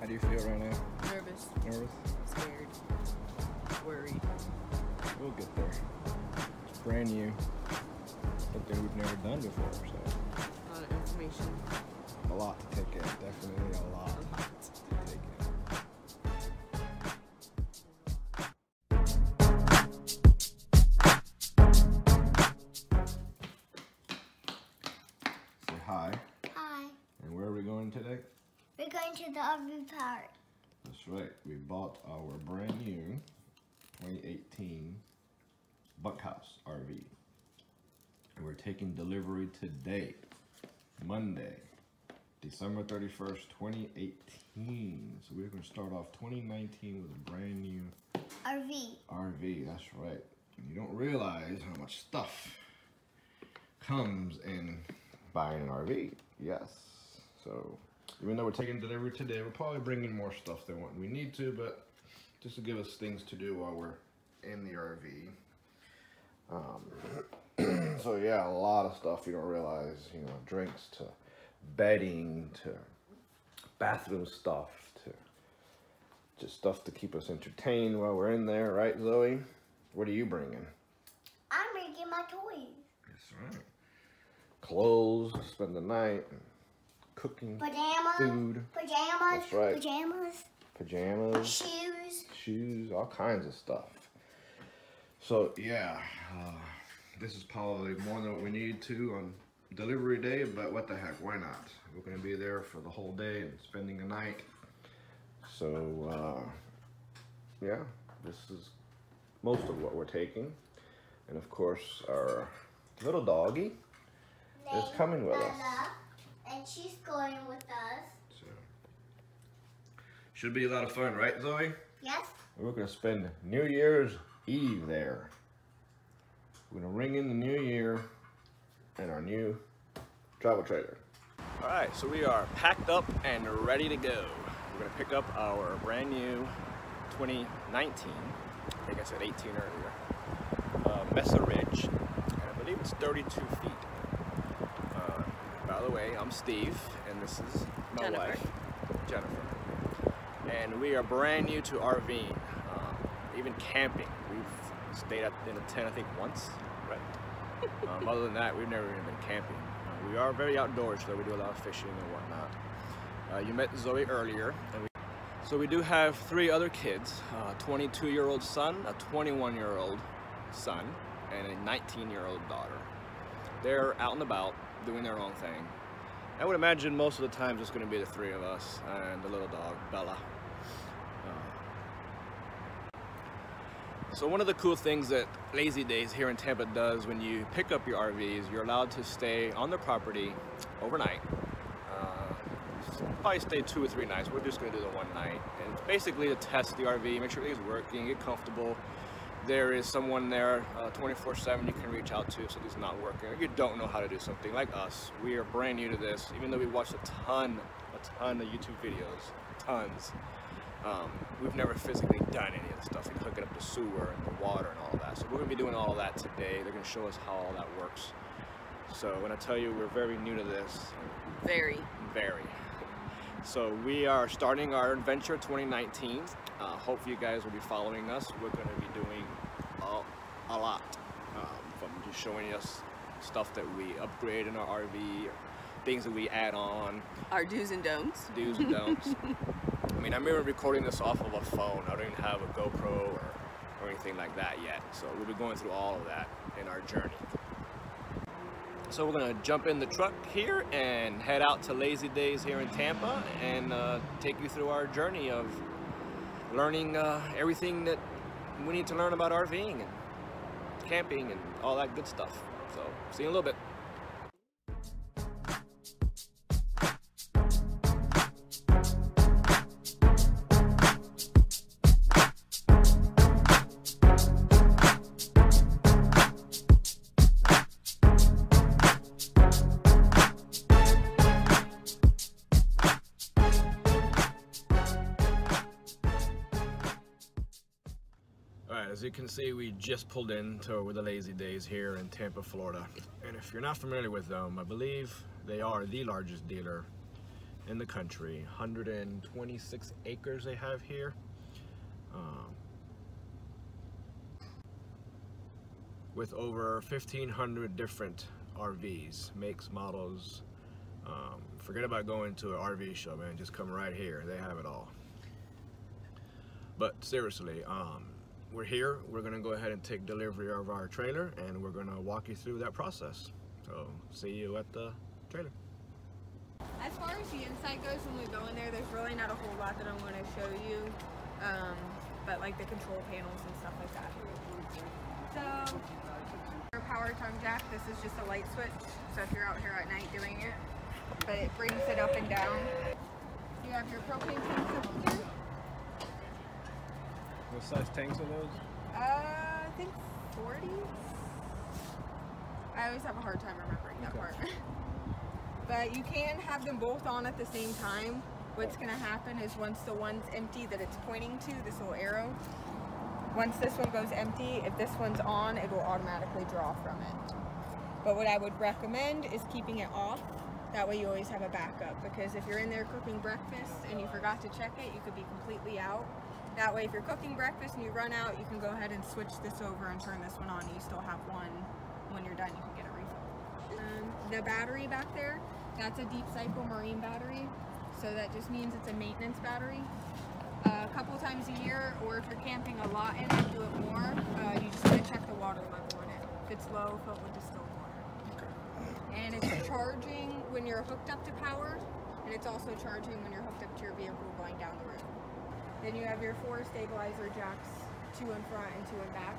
How do you feel right now? Nervous. Nervous? Scared. Worried. We'll get there. It's brand new. Something we've never done before, so. A lot of information. A lot to take in. Definitely a lot to take in. Say hi. Hi. And where are we going today? We're going to the RV park. That's right. We bought our brand new 2018 Bunkhouse RV. And we're taking delivery today, Monday, December 31st, 2018. So we're going to start off 2019 with a brand new RV, that's right. And you don't realize how much stuff comes in buying an RV. Yes. So even though we're taking delivery today, we're probably bringing more stuff than what we need to, but just to give us things to do while we're in the RV. So yeah, a lot of stuff you don't realize, you know, drinks to bedding to bathroom stuff to just stuff to keep us entertained while we're in there, right, Zoe? What are you bringing? I'm bringing my toys. That's right. Clothes, spend the night, cooking, Pajamas. food. Pajamas. That's right. Pajamas. Shoes, all kinds of stuff. So yeah, this is probably more than what we need to on delivery day, but what the heck, why not? We're gonna be there for the whole day and spending the night. So yeah, this is most of what we're taking. And of course, our little doggy is coming with us. And she's going with us. So, should be a lot of fun, right, Zoe? Yes. We're gonna spend New Year's Eve there. We're gonna ring in the new year in our new travel trailer. All right, so we are packed up and ready to go. We're gonna pick up our brand new 2019, I think I said 18 earlier, Mesa Ridge, and I believe it's 32 feet. By the way, I'm Steve, and this is my wife, Jennifer. And we are brand new to RVing, even camping. We've stayed in a tent, I think, once, right? Other than that, we've never even been camping. We are very outdoors, so we do a lot of fishing and whatnot. You met Zoe earlier, and so we do have 3 other kids, a 22-year-old son, a 21-year-old son, and a 19-year-old daughter. They're out and about, doing their own thing. I would imagine most of the time it's going to be the 3 of us and the little dog, Bella. So one of the cool things that Lazy Days here in Tampa does when you pick up your RVs, you're allowed to stay on the property overnight. Probably stay 2 or 3 nights. We're just going to do the one night. And it's basically to test the RV, make sure everything's working, get comfortable. There is someone there 24/7 you can reach out to if something's not working, or you don't know how to do something like us. We are brand new to this, even though we watched a ton of YouTube videos, tons. We've never physically done any of the stuff, like hooking up the sewer and the water and all of that. So we're going to be doing all of that today. They're going to show us how all that works. So when I tell you we're very new to this, Very. So we are starting our adventure 2019. Hope you guys will be following us. We're going to be doing a lot, from just showing us stuff that we upgrade in our RV, things that we add on. Our do's and don'ts. Do's and don'ts. I mean, I'm even recording this off of a phone. I don't even have a GoPro or anything like that yet. So we'll be going through all of that in our journey. So we're gonna jump in the truck here and head out to Lazy Days here in Tampa and take you through our journey of learning everything that we need to learn about RVing and camping and all that good stuff. So see you in a little bit. As you can see, we just pulled into the Lazy Days here in Tampa, Florida. And if you're not familiar with them, I believe they are the largest dealer in the country. 126 acres they have here. With over 1,500 different RVs, makes, models. Forget about going to an RV show, man. Just come right here. They have it all. But seriously, we're here. We're gonna go ahead and take delivery of our trailer, and we're gonna walk you through that process. So see you at the trailer. As far as the inside goes, when we go in there, there's really not a whole lot that I'm going to show you, but like the control panels and stuff like that. So, your power tongue jack, this is just a light switch, so if you're out here at night doing it, but it brings it up and down. You have your propane tanks up here. What size tanks are those? I think 40. I always have a hard time remembering that part. But you can have them both on at the same time. What's going to happen is once the one's empty that it's pointing to, this little arrow, once this one goes empty, if this one's on, it will automatically draw from it. But what I would recommend is keeping it off. That way you always have a backup, because if you're in there cooking breakfast and you forgot to check it, you could be completely out. That way if you're cooking breakfast and you run out, you can go ahead and switch this over and turn this one on. You still have one. When you're done, you can get a refill. The battery back there, that's a deep cycle marine battery. So that just means it's a maintenance battery. A couple times a year, or if you're camping a lot in it, do it more. You just want to check the water level in it. If it's low, fill it with distilled water. And it's charging when you're hooked up to power, and it's also charging when you're hooked up to your vehicle going down the road. Then you have your 4 stabilizer jacks, 2 in front and 2 in back.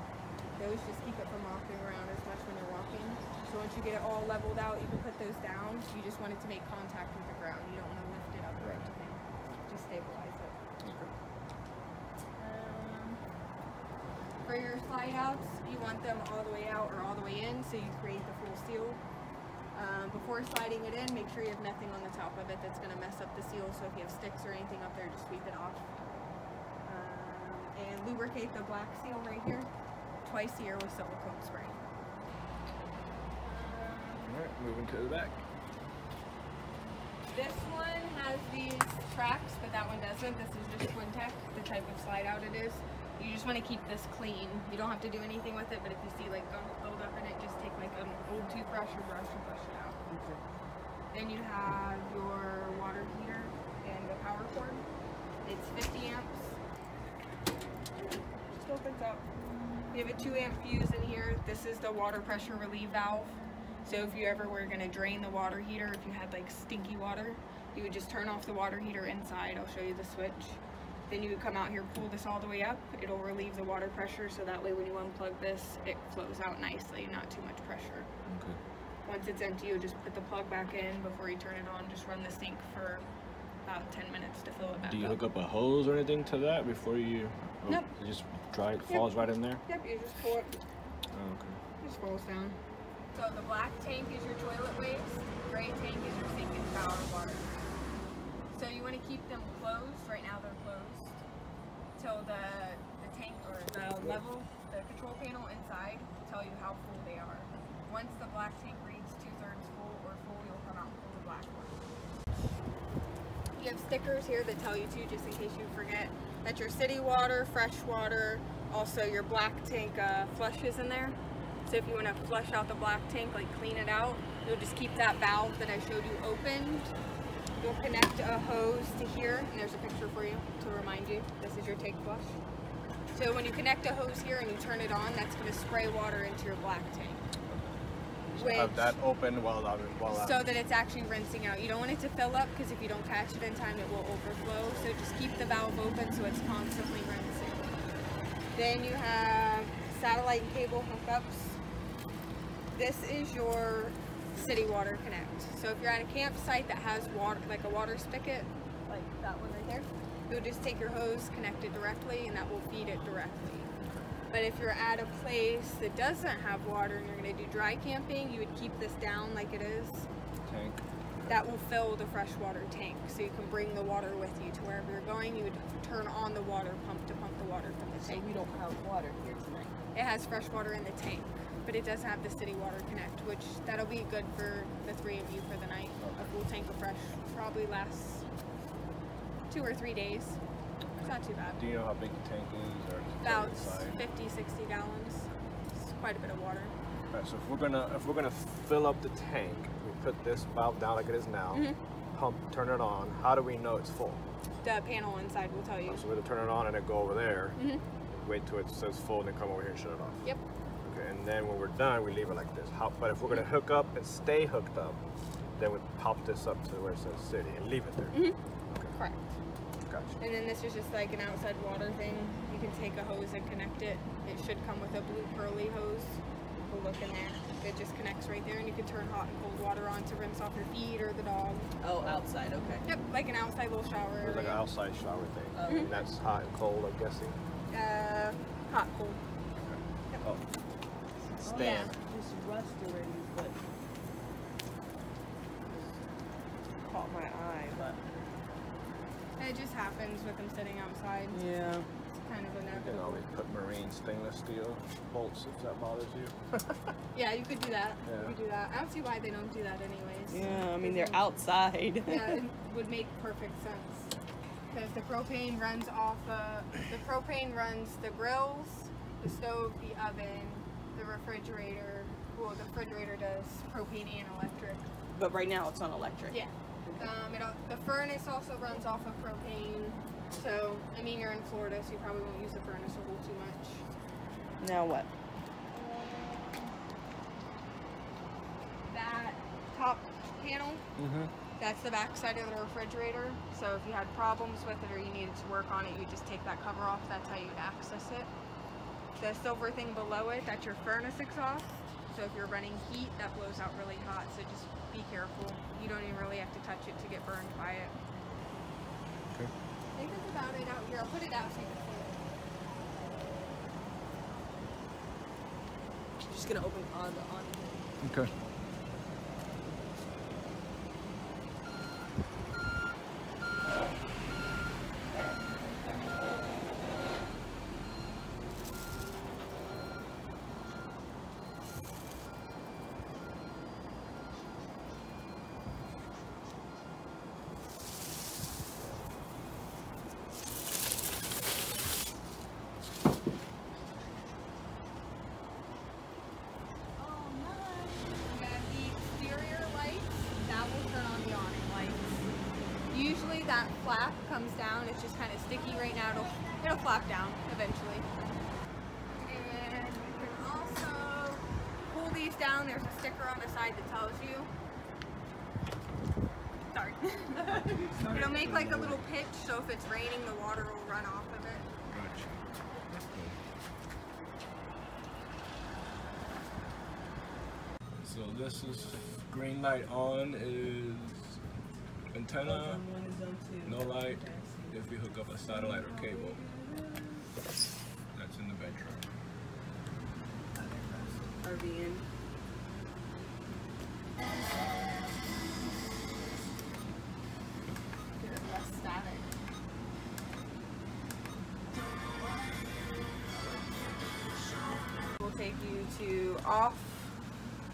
Those just keep it from rocking around as much when you're walking. So once you get it all leveled out, you can put those down. You just want it to make contact with the ground. You don't want to lift it up or anything. Just stabilize it. For your slide outs, you want them all the way out or all the way in, so you create the full seal. Before sliding it in, make sure you have nothing on the top of it that's going to mess up the seal. So if you have sticks or anything up there, just sweep it off. And lubricate the black seal right here twice a year with silicone spray. Alright, moving to the back. This one has these tracks, but that one doesn't. This is just Twin Tech, the type of slide out it is. You just want to keep this clean. You don't have to do anything with it, but if you see like gunk build up in it, just take like an old toothbrush or brush and brush it out. Okay. Then you have your water heater and the power cord. It's 50 amps. Just opens up. You have a 2 amp fuse in here. This is the water pressure relief valve. So if you ever were going to drain the water heater, if you had like stinky water, you would just turn off the water heater inside. I'll show you the switch. Then you would come out here, pull this all the way up. It'll relieve the water pressure, so that way when you unplug this, it flows out nicely, not too much pressure. Okay. Once it's empty, you just put the plug back in. Before you turn it on, just run the sink for about 10 minutes to fill it back up. Do you hook up a hose or anything to that before you... Oh, nope. It just falls right in there? Yep, you just pull it. Oh, okay. It just falls down. So the black tank is your toilet waste. Gray tank is your sink and shower water. So you want to keep them closed. Right now they're closed till the tank or the level, the control panel inside will tell you how full they are. Once the black tank reads 2/3 full or full, you'll come out and pull the black one. You have stickers here that tell you too, just in case you forget, that your city water, fresh water, also your black tank flush is in there. So if you want to flush out the black tank, like clean it out, you'll just keep that valve that I showed you open. You'll connect a hose to here, and there's a picture for you to remind you. This is your tank flush. So when you connect a hose here and you turn it on, that's going to spray water into your black tank. So have that open while out. So that it's actually rinsing out. You don't want it to fill up, because if you don't catch it in time, it will overflow. So just keep the valve open so it's constantly rinsing. Then you have satellite and cable hookups. This is your city water connect. So if you're at a campsite that has water, like a water spigot, like that one right there, you'll just take your hose, connect it directly, and that will feed it directly. But if you're at a place that doesn't have water and you're going to do dry camping, you would keep this down like it is. Tank. That will fill the freshwater tank, so you can bring the water with you to wherever you're going. You would turn on the water pump to pump the water from the tank. So we don't have water here tonight. It has fresh water in the tank. but it does have the city water connect, which that'll be good for the 3 of you for the night. A full tank of fresh probably lasts 2 or 3 days. It's not too bad. Do you know how big the tank is? Or About 50, 60 gallons. It's quite a bit of water. All right, so if we're gonna fill up the tank, we put this valve down like it is now, pump, turn it on. How do we know it's full? The panel inside will tell you. So we're gonna turn it on and then go over there, wait till it says full, and then come over here and shut it off. Yep. Okay, and then when we're done, we leave it like this. But if we're gonna hook up and stay hooked up, then we pop this up to where it says city and leave it there. Okay. Correct. Gotcha. And then this is just like an outside water thing. You can take a hose and connect it. It should come with a blue pearly hose. We'll look in there. It just connects right there, and you can turn hot and cold water on to rinse off your feet or the dog. Oh, outside, okay. Yep, like an outside little shower. It's like an outside shower thing. Oh. And that's hot and cold, I'm guessing. Hot, cold. Oh. Oh, yeah. It's rust already, but caught my eye, but It just happens with them sitting outside. yeah. It's kind of a You can inevitable. always put marine stainless steel bolts if that bothers you. Yeah, you could do that. Yeah. You could do that. I don't see why they don't do that anyways. Yeah, I mean they're outside. Yeah, it would make perfect sense. Because the propane runs off the propane runs the grills, the stove, the oven, the refrigerator. Well, the refrigerator does propane and electric. But right now it's on electric. Yeah. The furnace also runs off of propane. So, I mean, you're in Florida, so you probably won't use the furnace a whole too much. Now what? That top panel, that's the back side of the refrigerator. So if you had problems with it or you needed to work on it, you just take that cover off. That's how you'd access it. The silver thing below it, that's your furnace exhaust. So if you're running heat, that blows out really hot. So just be careful. You don't even really have to touch it to get burned by it. Okay. I think that's about it out here. I'll put it out so you can see it. Just gonna open on. Okay. Usually that flap comes down. It's just kind of sticky right now. It'll flap down eventually. And you can also pull these down. There's a sticker on the side that tells you. Sorry. It'll make like a little pitch, so if it's raining, the water will run off of it. Gotcha. So this is green light on is antenna, no light if we hook up a satellite or cable. That's in the bedroom. RVN. Less static. We'll take you to off,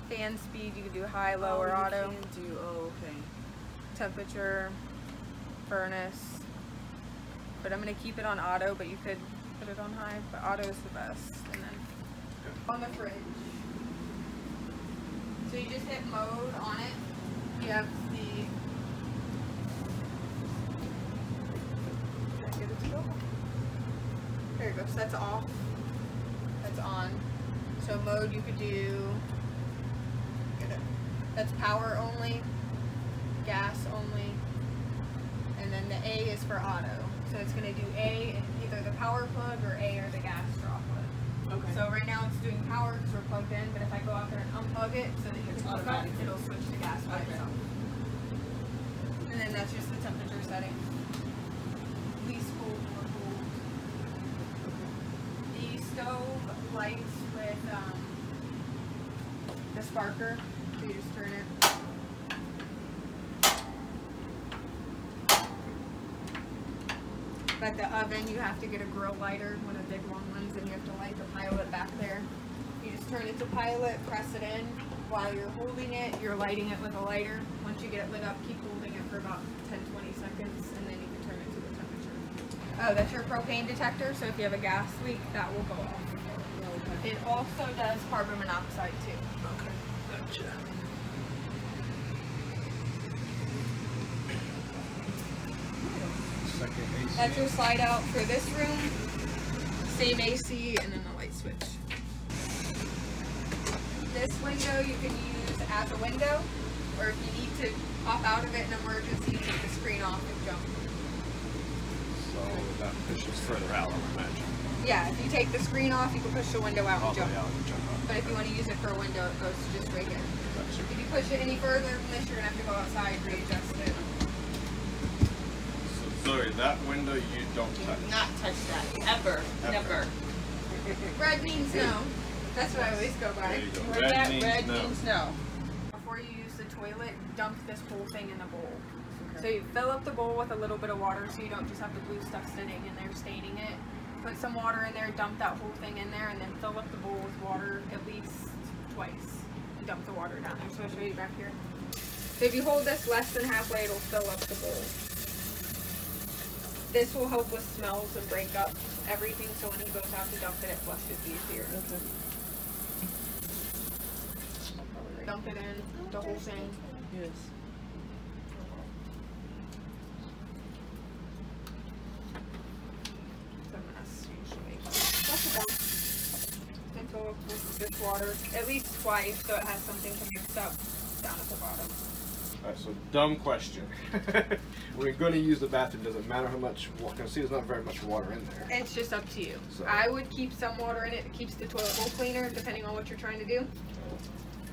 fan speed, you can do high, low, or auto. Okay. Temperature, furnace. But I'm going to keep it on auto, but you could put it on high, but auto is the best. And then on the fridge. So you just hit mode on it. You have the... Can I get it to go? There you go. So that's off. That's on. So mode you could do... Get it. That's power only. Gas only, and then the A is for auto. So it's going to do A, either the power plug or A or the gas draw plug. Okay. So right now it's doing power because we're plugged in, but if I go out there and unplug it so that you can hook up, it'll switch to gas by itself. And then that's just the temperature setting. Least cold, more cold. The stove lights with the sparker, so you just turn it. But the oven, you have to get a grill lighter, one of the big long ones, and you have to light the pilot back there. You just turn it to pilot, press it in. While you're holding it, you're lighting it with a lighter. Once you get it lit up, keep holding it for about 10-20 seconds, and then you can turn it to the temperature. Oh, that's your propane detector, so if you have a gas leak, that will go off. It also does carbon monoxide too. Okay, gotcha. Second AC. That's your slide out for this room. Same AC and then the light switch. This window you can use as a window, or if you need to pop out of it in emergency, take the screen off and jump. So that pushes further out, I would imagine. Yeah, if you take the screen off, you can push the window out All and the jump. way out and jump out. But if you want to use it for a window, it goes just right here. Gotcha. If you push it any further than this, you're going to have to go outside, readjust it. So Zoe, that window you don't touch. Not touch that. Ever. Never. Red means no. That's what I always go There by. you go. Red, Red means red no. means no. Before you use the toilet, dump this whole thing in the bowl. So you fill up the bowl with a little bit of water so you don't just have the blue stuff sitting in there staining it. Put some water in there, dump that whole thing in there, and then fill up the bowl with water at least twice. And dump the water down there. So I'll show you back here. So if you hold this less than halfway, it'll fill up the bowl. This will help with smells and break up everything, so when he goes out to dump it, it flushes easier. Okay. Dump it in, the whole thing. Yes. It's a mess usually. That's about. And fill up with this water at least twice, so it has something to mix up down at the bottom. Alright, so dumb question. We're going to use the bathroom. Does it matter how much water? I can see there's not very much water in there. It's just up to you. So- I would keep some water in it. It keeps the toilet bowl cleaner, depending on what you're trying to do.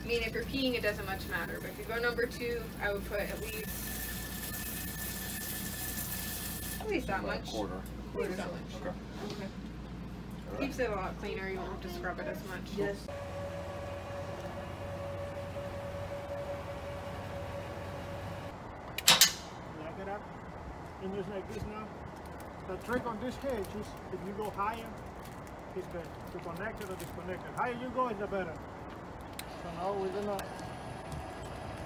I mean, if you're peeing, it doesn't much matter. But if you go number 2, I would put at least that About a much. quarter. At least that much. Okay. Okay. Alright. Keeps it a lot cleaner. You won't have to scrub it as much. Yes. Like it up. And just like this now. The trick on this cage is if you go higher, it's better. To connect it or disconnect it. Higher you go, the better. So now we're gonna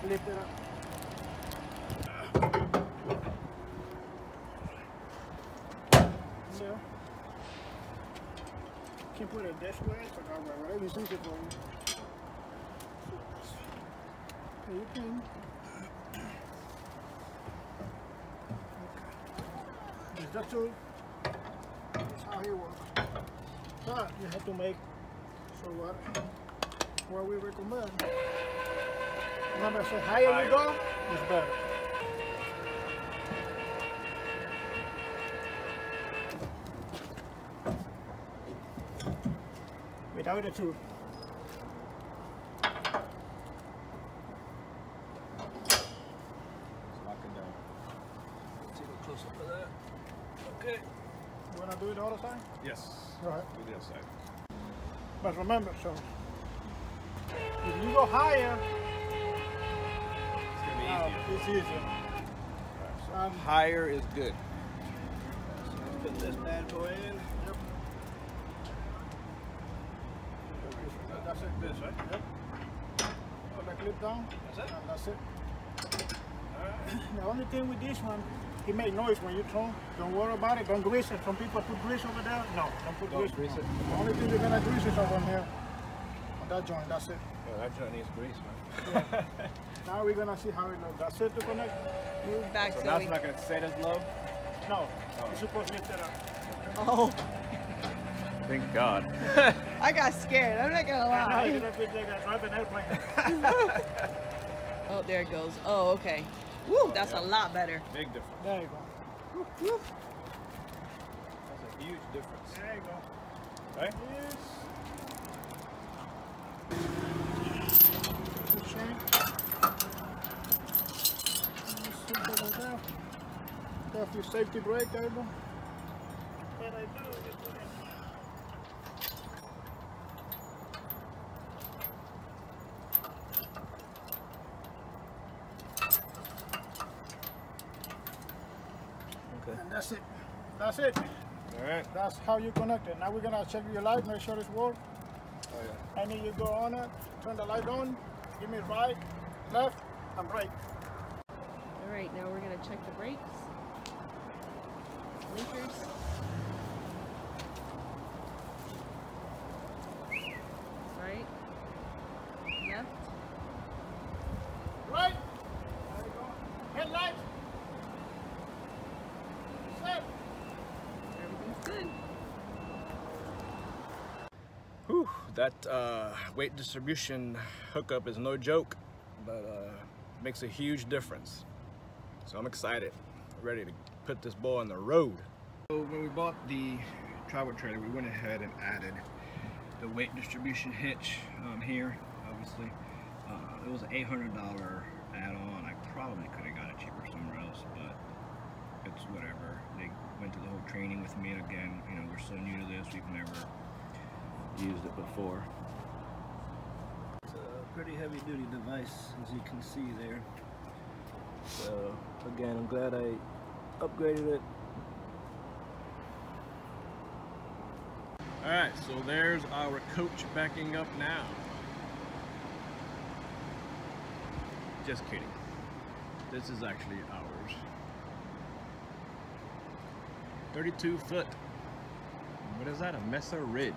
lift it up. Yeah. You can put it this way, so that way, right? It's easy for you. So you can. It's the tool. That's how he works. But you have to make so what we recommend. Remember, so higher you go, it's better. Without the tool. Lock it down. Take a close up of that. Okay. You wanna do it all the time? Yes. Go ahead. Do the other side. But remember, so if you go higher, It's gonna be easier. it's easier. So, Higher is good. So let's put this bad boy in. yep. That's it. This, right? Yep. Put the clip down. That's it? And that's it. Alright. The only thing with this one, it makes noise when you throw. Don't worry about it. Don't grease it. Some people put grease over there. No, don't put Don't grease. grease it. The only thing you're gonna grease is over here. On that joint. That's it. Yeah, that joint needs grease, man. Now we're gonna see how it looks. That's it to connect. Move back, So Zoe. that's not gonna set as low? No, you're supposed to lift it up. Oh, Thank God. I got scared. I'm not gonna No, lie. you're gonna feel like I drive an airplane. Oh, there it goes. Oh, okay. Woo, that's a lot better. Big difference. There you go. That's a huge difference. There you go. Right? Yes. Good shape. Simple as that. Got your safety brake cable. What I do is put it. Okay. And that's it. That's it. Alright. That's how you connect it. Now we're gonna check your light, make sure it's work. Oh, yeah. And then you go on it, turn the light on, give me right, left, and brake. All right, now we're gonna check the brakes, blinkers. Right, left. Right. There you go. Headlight. Set. Everything's good. Whew, that weight distribution hookup is no joke, but makes a huge difference. So I'm excited, ready to put this boy on the road. So when we bought the travel trailer, we went ahead and added the weight distribution hitch here, obviously. It was an $800 add-on. I probably could have got it cheaper somewhere else, but it's whatever. They went through the whole training with me, and again, you know, we're so new to this, we've never used it before. It's a pretty heavy duty device, as you can see there. So again, I'm glad I upgraded it. Alright, so there's our coach backing up now. Just kidding. This is actually ours. 32 foot. What is that? A Mesa Ridge.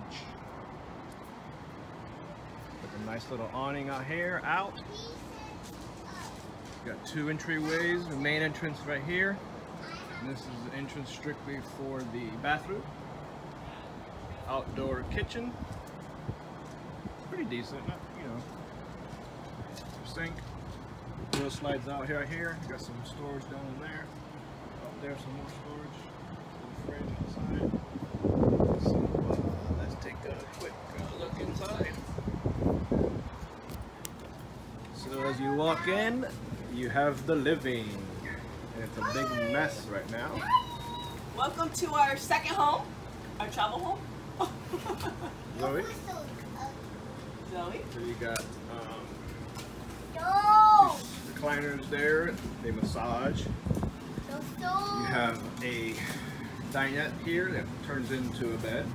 With a nice little awning out here, out. Got two entryways, the main entrance right here. And this is the entrance strictly for the bathroom. Outdoor kitchen. Pretty decent, not, you know. Sink. Little slides out here. Got some storage down in there. Up there, some more storage. Little fridge inside. So let's take a quick look inside. So as you walk in, you have the living. And it's a big mess right now. Welcome to our second home, our travel home. Zoe? Zoe? So you got No. recliners there, they massage. You have a dinette here that turns into a bed.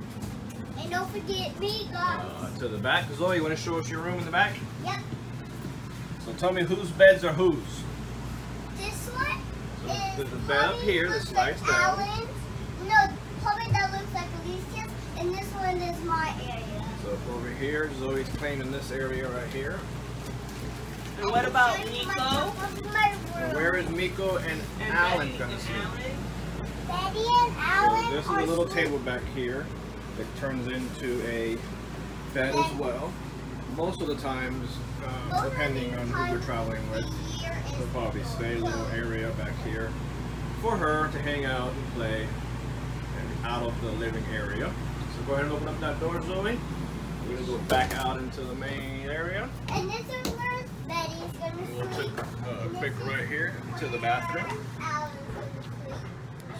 And don't forget me, guys. To the back. Zoe, you want to show us your room in the back? Yep. So tell me whose beds are whose? This one So is there's a bed up here that looks slides like down. Alan's. No, probably that looks like Alicia's, and this one is my area. So over here, Zoe's claiming this area right here. And what about Show you Nico? my And room. where is Miko and Alan gonna And sleep? Betty and Alan So this is are a little sleeping. table back here that turns into a bed as well. Most of the times, depending on who we're traveling with, we'll probably stay a little area back here for her to hang out and play and out of the living area. So go ahead and open up that door, Zoe. We're gonna go back out into the main area. And this is where Betty's And gonna we'll sleep. take a quick right here to the bathroom. Alan's gonna sleep.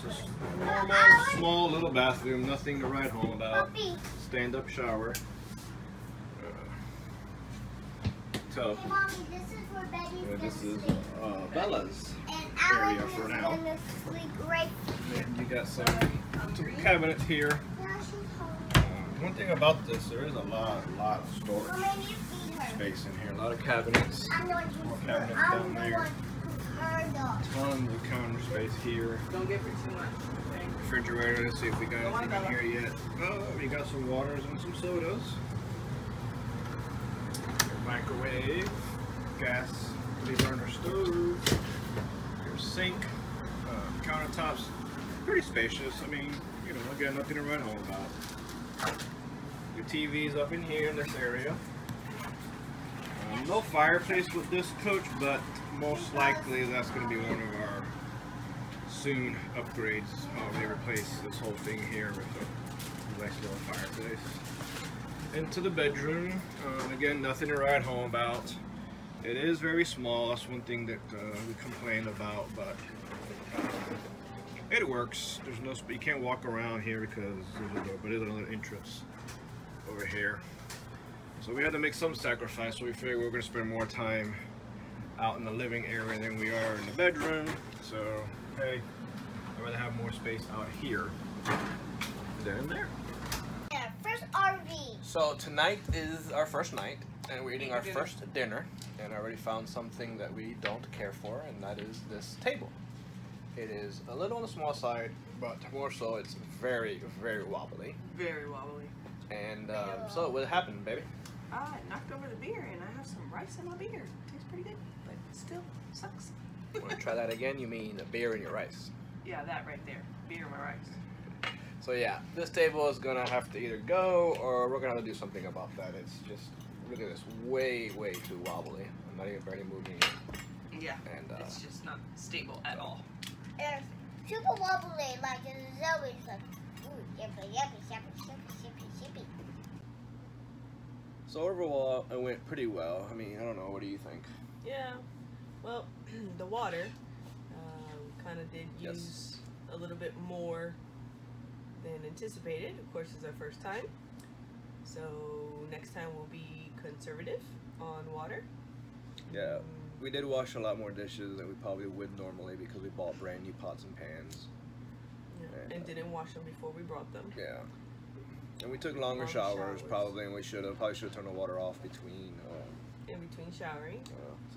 This is normal, small little bathroom, nothing to write home about. Puppy. Stand-up shower. Tub. Hey, Mommy, this is where Betty's And gonna this is sleep. Bella's And area Alan for is now. gonna sleep right. And you got some cabinets here. Now she's home. One thing about this, there is a lot of storage Mommy, you feed her. space in here. A lot of cabinets. I'm going to More put cabinets I'm down going there. to put her dog. Tons of counter space here. Don't give her too much. Okay? Refrigerator. Let's see if we got anything in here yet. Oh, we got some waters and some sodas. Microwave, gas, 3-burner stove, your sink, countertops. Pretty spacious. I mean, you know, again, nothing to write home about. Your TV's up in here in this area. No fireplace with this coach, but most likely that's going to be one of our soon upgrades. They replace this whole thing here with a nice little fireplace. Into the bedroom. Again, nothing to write home about. It is very small. That's one thing that we complain about, but it works. There's no, you can't walk around here because there's a door, but there's another entrance over here. So we had to make some sacrifice. So we figured we were going to spend more time out in the living area than we are in the bedroom. So hey, I'd rather have more space out here than there. Yeah, first RV. So tonight is our first night, and we're eating our first dinner, and I already found something that we don't care for, and that is this table. It is a little on the small side, but more so it's very, very wobbly. Very wobbly. And so what happened, baby? I knocked over the beer, and I have some rice in my beer. Tastes pretty good, but still sucks. Want to try that again? You mean a beer in your rice? Yeah, that right there. Beer in my rice. So yeah, this table is gonna have to either go, or we're gonna have to do something about that. It's just, look at this, way, way too wobbly. I'm not even barely moving it. Yeah, And it's just not stable at all. It's super wobbly, like it's always like, ooh, yippee, yippee, yippee, yippee, yippee, yippee. So overall, it went pretty well. I mean, I don't know, what do you think? Yeah, well, the water kind of did use a little bit more than anticipated. Of course, it's our first time, so next time we'll be conservative on water. Yeah, we did wash a lot more dishes than we probably would normally because we bought brand new pots and pans. Yeah, and didn't wash them before we brought them. Yeah, and we took longer showers probably, and we probably should have turned the water off between. In between showering,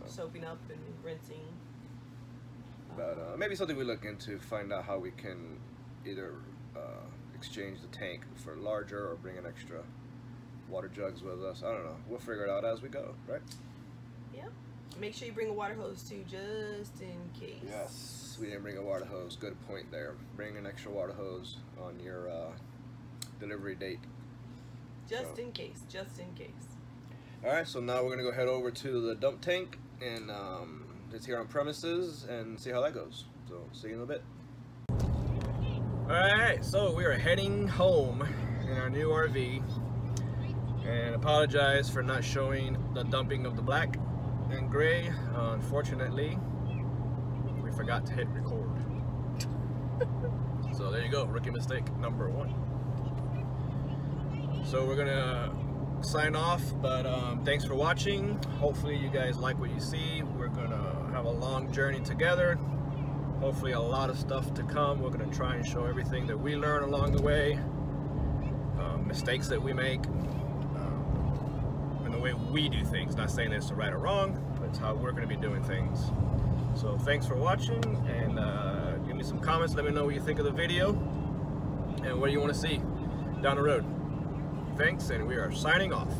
soaping up and rinsing. But maybe something we look into, find out how we can either exchange the tank for larger or bring an extra water jugs with us. I don't know. We'll figure it out as we go, right? Yeah. Make sure you bring a water hose too, just in case. Yes, we didn't bring a water hose. Good point there. Bring an extra water hose on your delivery date. Just in case, just in case. Alright, so now we're going to go head over to the dump tank and it's here on premises and see how that goes. So, see you in a bit. Alright, so we are heading home in our new RV, and apologize for not showing the dumping of the black and gray. Unfortunately, we forgot to hit record. So there you go, rookie mistake number 1. So we're gonna sign off, but thanks for watching. Hopefully you guys like what you see. We're gonna have a long journey together. Hopefully a lot of stuff to come. We're gonna try and show everything that we learn along the way, mistakes that we make, and the way we do things. Not saying it's right or wrong, but it's how we're gonna be doing things. So thanks for watching, and give me some comments. Let me know what you think of the video and what do you want to see down the road. Thanks, and we are signing off.